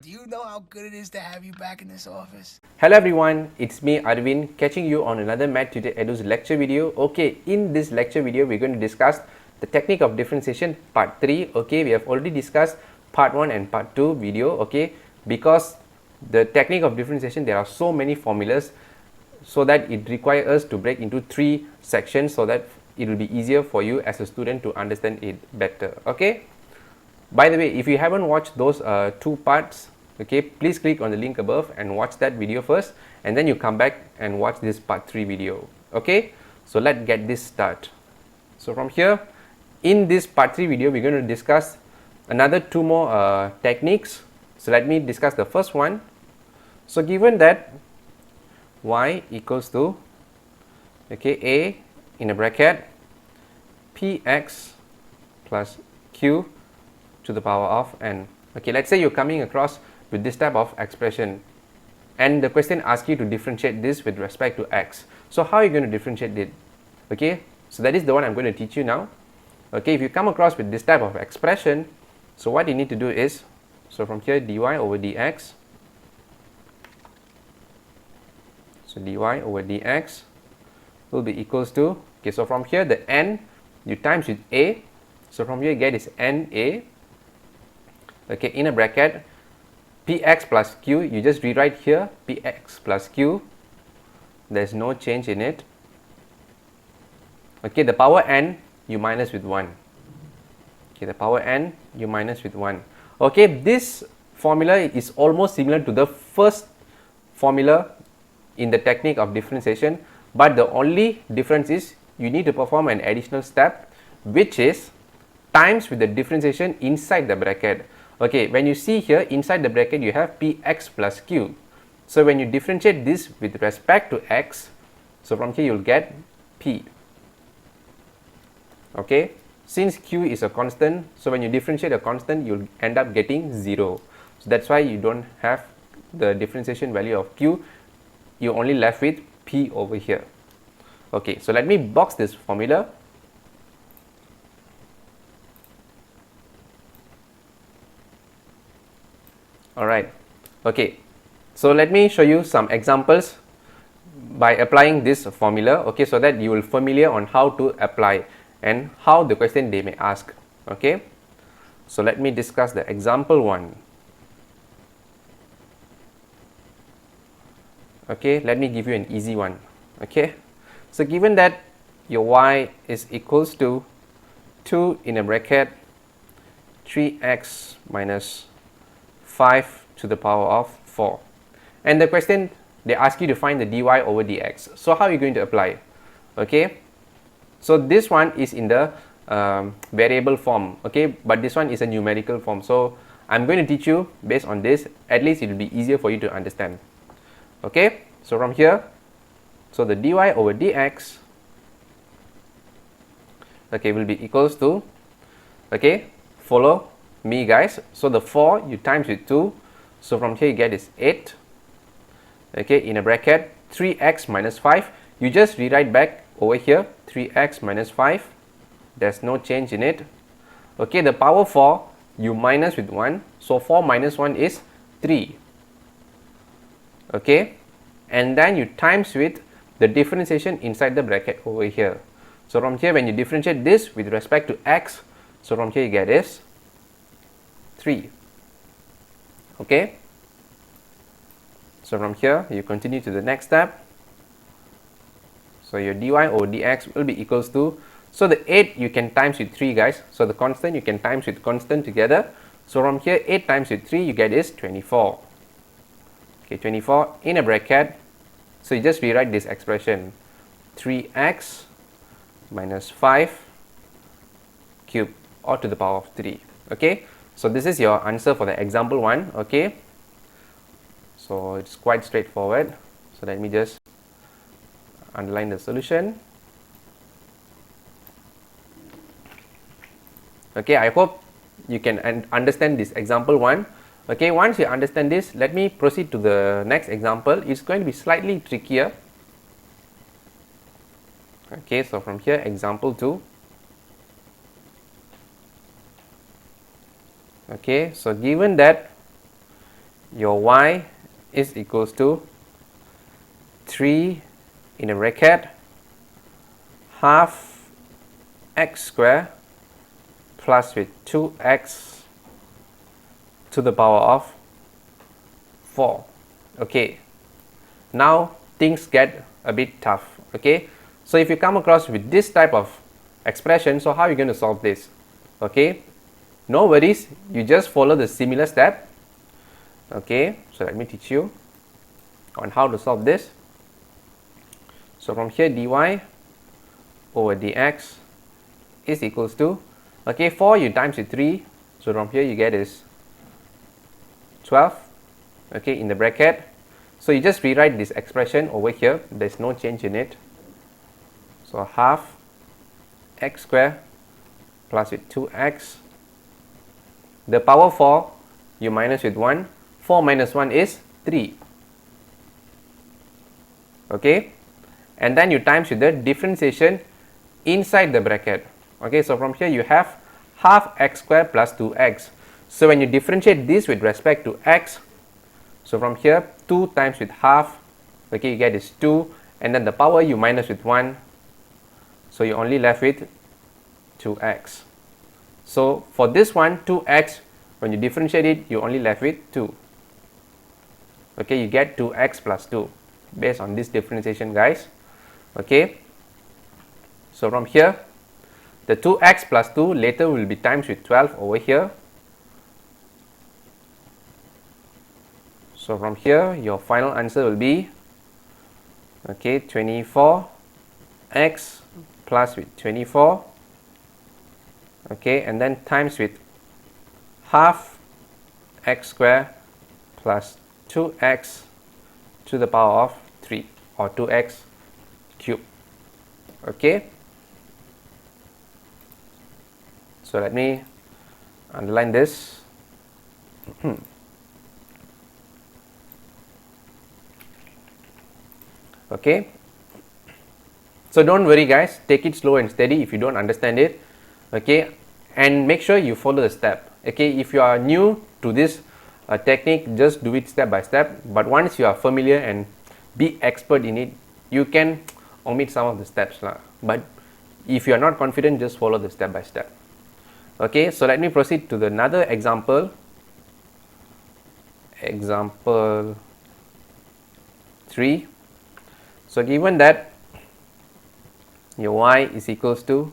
Do you know how good it is to have you back in this office? Hello everyone, it's me Arvind catching you on another Tutor Edu's lecture video. Okay, in this lecture video we're going to discuss the technique of differentiation part 3. Okay, we have already discussed part 1 and part 2 video. Okay, because the technique of differentiation there are so many formulas, so that it requires us to break into 3 sections so that it will be easier for you as a student to understand it better. Okay, by the way, if you haven't watched those 2 parts, okay, please click on the link above and watch that video first, and then you come back and watch this part 3 video. Okay, so let's get this start. So from here, in this part 3 video, we're going to discuss another 2 more techniques. So let me discuss the first one. So given that y equals to, okay, a in a bracket px plus q to the power of n. Okay, let's say you're coming across with this type of expression and the question asks you to differentiate this with respect to x. So how are you going to differentiate it? Okay, so that is the one I'm going to teach you now. Okay, if you come across with this type of expression, so what you need to do is, so from here dy over dx, so dy over dx will be equals to, okay, so from here the n you times with a, so from here you get is na, okay, in a bracket px plus q, you just rewrite here px plus q, there's no change in it. Okay, the power n you minus with 1. Okay, the power n you minus with 1. Okay, this formula is almost similar to the first formula in the technique of differentiation, but the only difference is you need to perform an additional step, which is times with the differentiation inside the bracket. Okay, when you see here inside the bracket you have px plus q. So when you differentiate this with respect to x, so from here you'll get p. Okay, since q is a constant, so when you differentiate a constant you'll end up getting 0. So that's why you don't have the differentiation value of q, you're only left with p over here. Okay, so let me box this formula. Alright, okay, so let me show you some examples by applying this formula, okay, so that you will familiar on how to apply and how the question they may ask. Okay, so let me discuss the example 1. Okay, let me give you an easy one. Okay, so given that your y is equals to 2 in a bracket 3x minus 5 to the power of 4, and the question they ask you to find the dy over dx. So how are you going to apply? Okay, so this one is in the variable form, okay, but this one is a numerical form, so I'm going to teach you based on this, at least it will be easier for you to understand. Okay, so from here, so the dy over dx, okay, will be equals to, okay, follow me guys, so the 4 you times with 2, so from here you get is 8, okay, in a bracket 3x minus 5, you just rewrite back over here 3x minus 5, there's no change in it. Okay, the power 4 you minus with 1, so 4 minus 1 is 3. Okay, and then you times with the differentiation inside the bracket over here. So from here when you differentiate this with respect to x, so from here you get is 3. Okay, so from here you continue to the next step, so your dy over dx will be equals to, so the 8 you can times with 3 guys, so the constant you can times with constant together, so from here 8 times with 3 you get is 24. Okay, 24 in a bracket, so you just rewrite this expression 3x minus 5 cube or to the power of 3. Okay, so this is your answer for the example 1. Okay, so it's quite straightforward, so let me just underline the solution. Okay, I hope you can understand this example 1. Okay, once you understand this, let me proceed to the next example. It's going to be slightly trickier. Okay, so from here example 2. Okay, so given that your y is equals to 3 in a bracket half x square plus with 2x to the power of 4. Okay, now things get a bit tough. Okay, so if you come across with this type of expression, so how are you going to solve this? Okay, no worries, you just follow the similar step. Okay, so let me teach you on how to solve this. So from here, dy over dx is equals to, okay, 4 you times with 3, so from here you get is 12, okay, in the bracket. So you just rewrite this expression over here, there's no change in it. So half x square plus with 2x, the power 4 you minus with 1, 4 minus 1 is 3, okay, and then you times with the differentiation inside the bracket. Okay, so from here you have half x square plus 2x. So when you differentiate this with respect to x, so from here 2 times with half, okay, you get is 2, and then the power you minus with 1, so you only left with 2x. So for this one, 2x, when you differentiate it, you only left with 2. Okay, you get 2x plus 2 based on this differentiation, guys. Okay, so from here the 2x plus 2 later will be times with 12 over here. So from here your final answer will be, okay, 24x plus with 24, okay, and then times with half x square plus 2x to the power of 3, or 2x cube. Okay, so let me underline this. Okay, so don't worry guys, take it slow and steady if you don't understand it. Okay, and make sure you follow the step. Okay, if you are new to this technique, just do it step by step, but once you are familiar and be expert in it, you can omit some of the steps lah. But if you are not confident, just follow the step by step. Okay, so let me proceed to the another example. Example 3. So given that your y is equals to,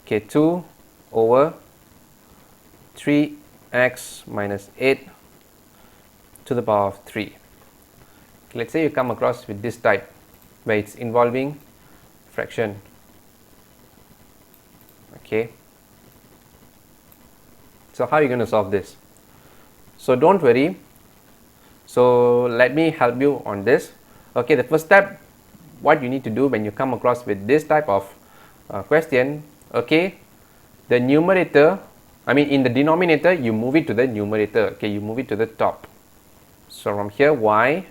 okay, 2 over 3x minus 8 to the power of 3. Okay, let's say you come across with this type where it's involving fraction. Okay, so how are you going to solve this? So don't worry, so let me help you on this. Okay, the first step, what you need to do when you come across with this type of question, okay, the numerator, I mean in the denominator, you move it to the numerator. Okay, you move it to the top. So from here, y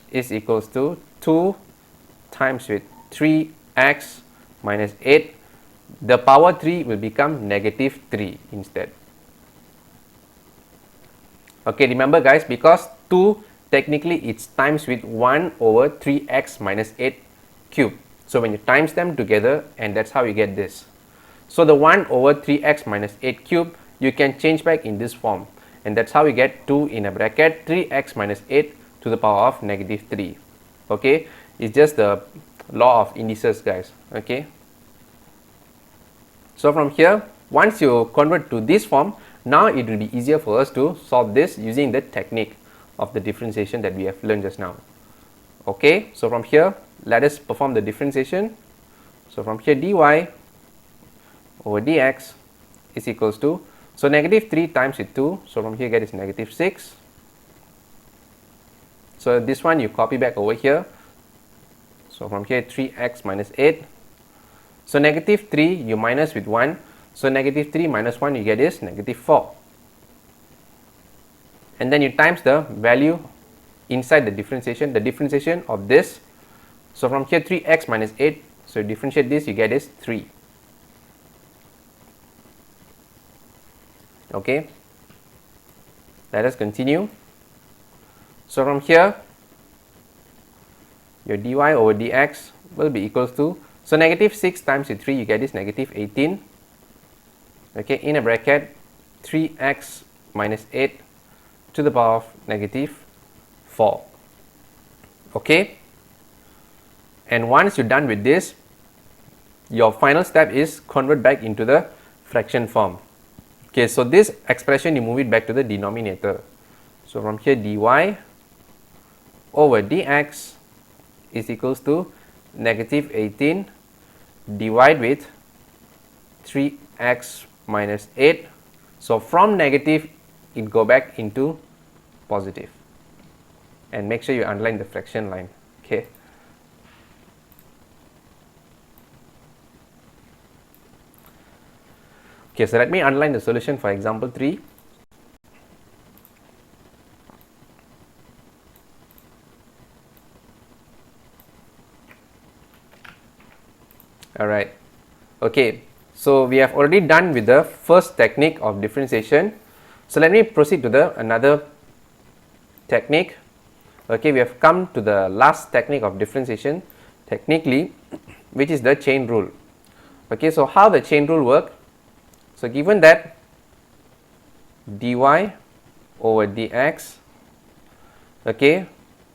is equals to 2 times with 3x minus 8. The power 3 will become negative 3 instead. Okay, remember guys, because 2 technically it's times with 1 over 3x minus 8 cube. So when you times them together, and that's how you get this. So the 1 over 3x minus 8 cube, you can change back in this form, and that's how you get 2 in a bracket 3x minus 8 to the power of negative 3. Okay, it's just the law of indices, guys. Okay, so from here, once you convert to this form, now it will be easier for us to solve this using the technique of the differentiation that we have learned just now. Okay, so from here, let us perform the differentiation. So from here, dy over dx is equals to, so negative 3 times with 2, so from here get is negative 6. So this one you copy back over here. So from here 3x minus 8. So negative 3 you minus with 1. So negative 3 minus 1 you get is negative 4. And then you times the value inside the differentiation of this. So from here 3x minus 8. So you differentiate this, you get is 3. Okay. Let us continue. So from here, your dy over dx will be equals to, so negative 6 times with 3, you get this negative 18. Okay, in a bracket, 3x minus 8 to the power of negative 4. Okay, and once you're done with this, your final step is convert back into the fraction form. Okay, so this expression you move it back to the denominator. So from here, dy over dx is equals to negative 18 divided with 3x minus 8. So from negative, it go back into positive. And make sure you underline the fraction line. Okay. Okay, so let me underline the solution for example 3. Alright, okay, so we have already done with the first technique of differentiation. So let me proceed to the another technique. Okay, we have come to the last technique of differentiation, technically, which is the chain rule. Okay, so how the chain rule work? So given that dy over dx, okay,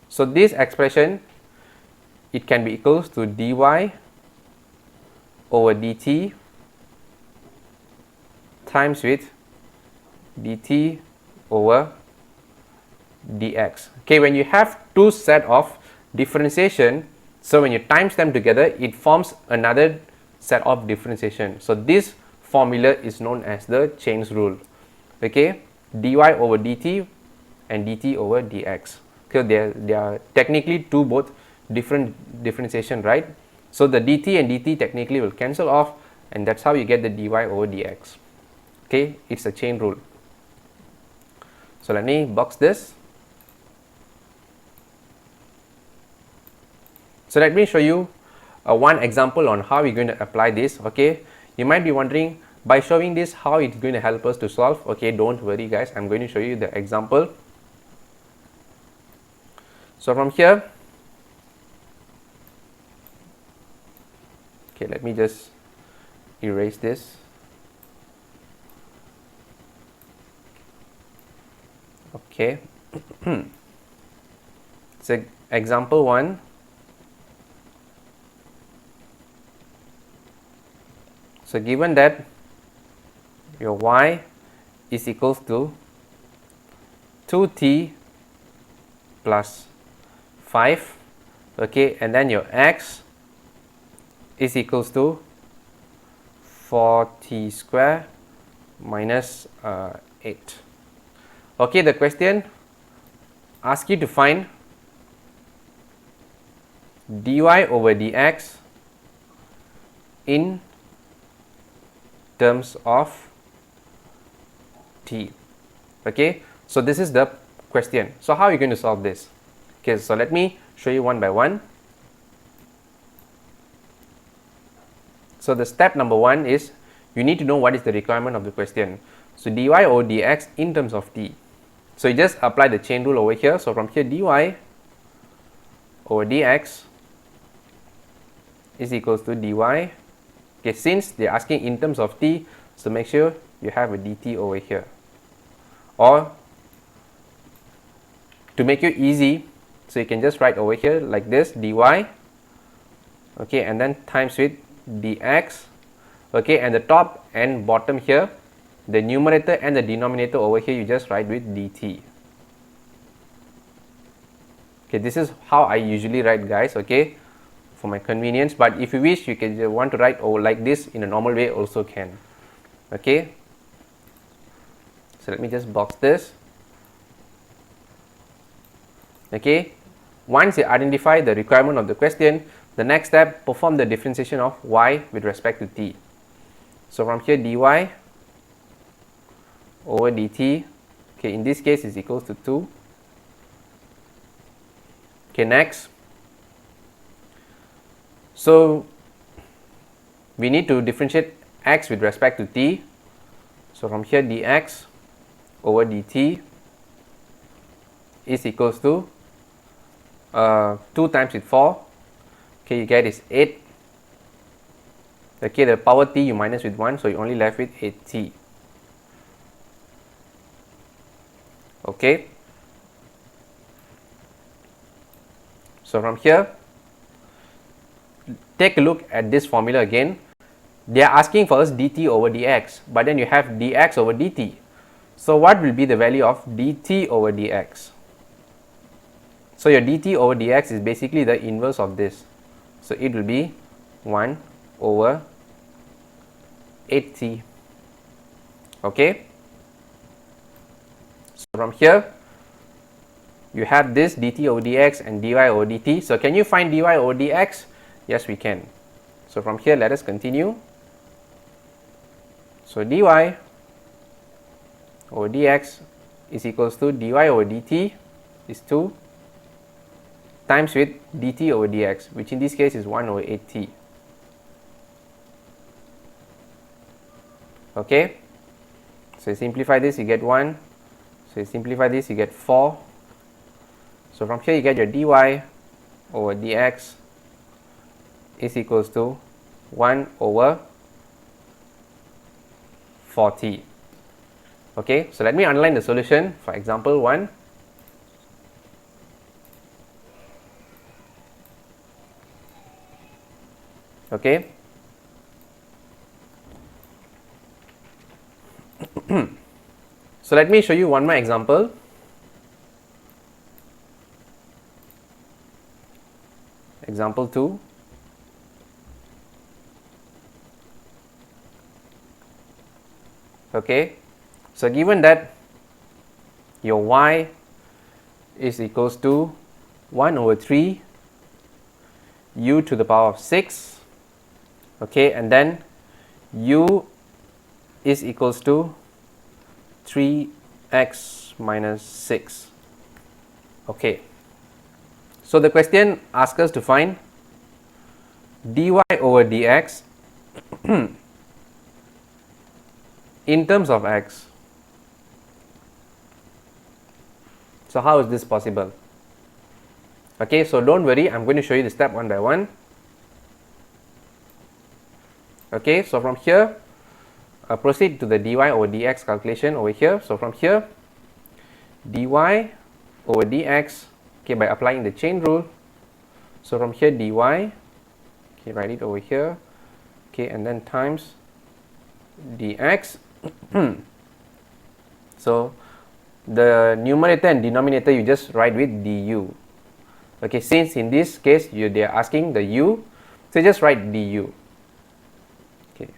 so this expression, it can be equals to dy over dt times with dt over dx. Okay, when you have two set of differentiation, so when you times them together, it forms another set of differentiation. So this formula is known as the chains rule. Okay, dy over dt and dt over dx. Okay, they are technically two both different differentiation, right? So the dt and dt technically will cancel off, and that's how you get the dy over dx. Okay, it's a chain rule. So let me box this. So let me show you one example on how we're going to apply this. Okay, you might be wondering, by showing this, how it's going to help us to solve. Okay, don't worry guys, I'm going to show you the example. So from here, okay, let me just erase this. Okay, so example 1. So given that your y is equals to 2t plus 5, okay, and then your x is equals to 4t square minus 8. Okay, the question asks you to find dy over dx in terms of t. Okay, so this is the question. So how are you going to solve this? Okay, so let me show you one by one. So the step number 1 is you need to know what is the requirement of the question. So dy over dx in terms of t. So you just apply the chain rule over here. So from here, dy over dx is equals to dy. Okay, since they're asking in terms of t, so make sure you have a dt over here. Or to make it easy, so you can just write over here like this, dy, okay, and then times with dx, okay, and the top and bottom here, the numerator and the denominator over here, you just write with dt. Okay, this is how I usually write, guys, okay, for my convenience, but if you wish, you can want to write over like this in a normal way also can. Okay, so let me just box this. Okay, once you identify the requirement of the question, the next step, perform the differentiation of y with respect to t. So from here, dy over dt, okay, in this case is equals to 2. Okay, next, so we need to differentiate x with respect to t. So from here, dx over dt is equals to 2 times with 4, okay, you get is 8. Okay, the power t you minus with 1, so you only left with 8t. Okay, so from here, take a look at this formula again. They are asking for us dt over dx, but then you have dx over dt. So what will be the value of dt over dx? So your dt over dx is basically the inverse of this. So it will be 1 over 8t. Okay. So from here, you have this dt over dx and dy over dt. So can you find dy over dx? Yes, we can. So from here, let us continue. So dy over dx is equals to dy over dt is 2 times with dt over dx, which in this case is 1 over 8t. Okay, so you simplify this, you get 1. So you simplify this, you get 4. So from here you get your dy over dx is equals to 1 over 4t. Okay, so let me underline the solution for example 1. Okay. So let me show you one more example. Example 2. Okay, so given that your y is equals to 1 over 3 u to the power of 6, okay, and then u is equals to 3x minus 6. Okay, so the question asks us to find dy over dx in terms of x. So how is this possible? Okay, so don't worry, I'm going to show you the step one by one. Okay, so from here, proceed to the dy over dx calculation over here. So from here, dy over dx, okay, by applying the chain rule. So from here, dy, okay, write it over here, okay, and then times dx. So the numerator and denominator you just write with du. Okay, since in this case they are asking the u, so just write du. Okay.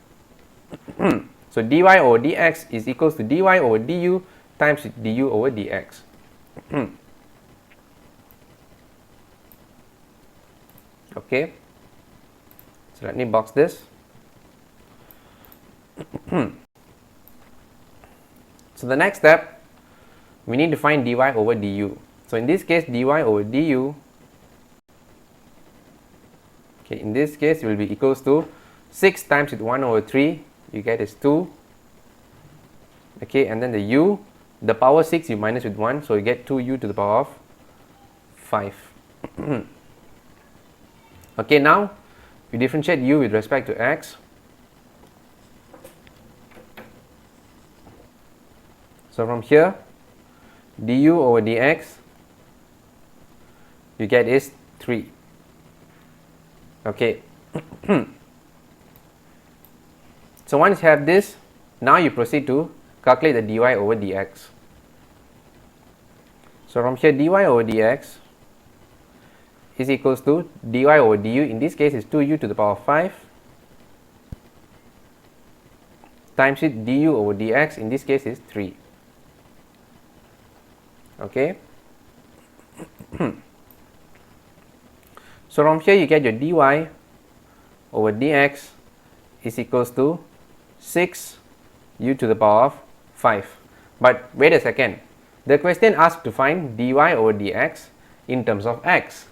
So dy over dx is equals to dy over du times du over dx. Okay, so let me box this. So the next step, we need to find dy over du. So in this case, dy over du, okay, in this case it will be equals to 6 times with 1 over 3, you get is 2. Okay, and then the u, the power 6 you minus with 1, so you get 2u to the power of 5. Okay, now you differentiate u with respect to x. So from here, du over dx, you get is 3. Okay. So once you have this, now you proceed to calculate the dy over dx. So from here, dy over dx is equals to dy over du, in this case is 2u to the power of 5, times with du over dx, in this case is 3. Okay. So from here you get your dy over dx is equals to 6 u to the power of 5. But wait a second, the question asks to find dy over dx in terms of x.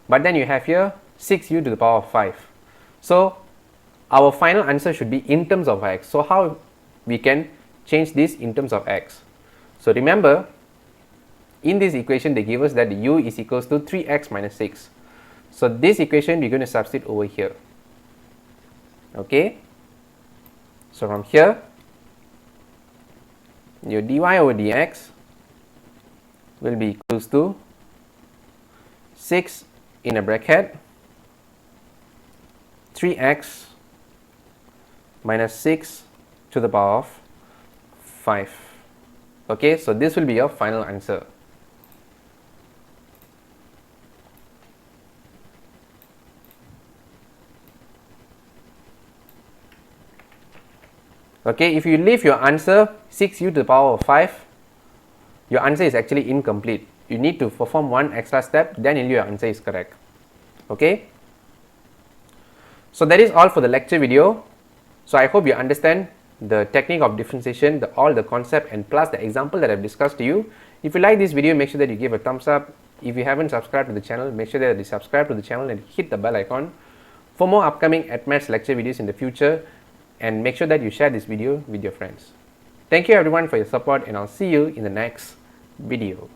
But then you have here 6u to the power of 5. So our final answer should be in terms of x. So how we can change this in terms of x? So remember, in this equation they give us that u is equals to 3x minus 6. So this equation we're going to substitute over here. Okay, so from here your dy over dx will be equals to 6 in a bracket 3x minus 6 to the power of 5. Okay, so this will be your final answer. Okay, if you leave your answer 6u to the power of 5, your answer is actually incomplete. You need to perform one extra step, then only your answer is correct. Okay, so that is all for the lecture video. So I hope you understand the technique of differentiation, all the concept and plus the example that I have discussed to you. If you like this video, make sure that you give a thumbs up. If you haven't subscribed to the channel, make sure that you subscribe to the channel and hit the bell icon for more upcoming AdMaths lecture videos in the future, and make sure that you share this video with your friends. Thank you everyone for your support, and I'll see you in the next video.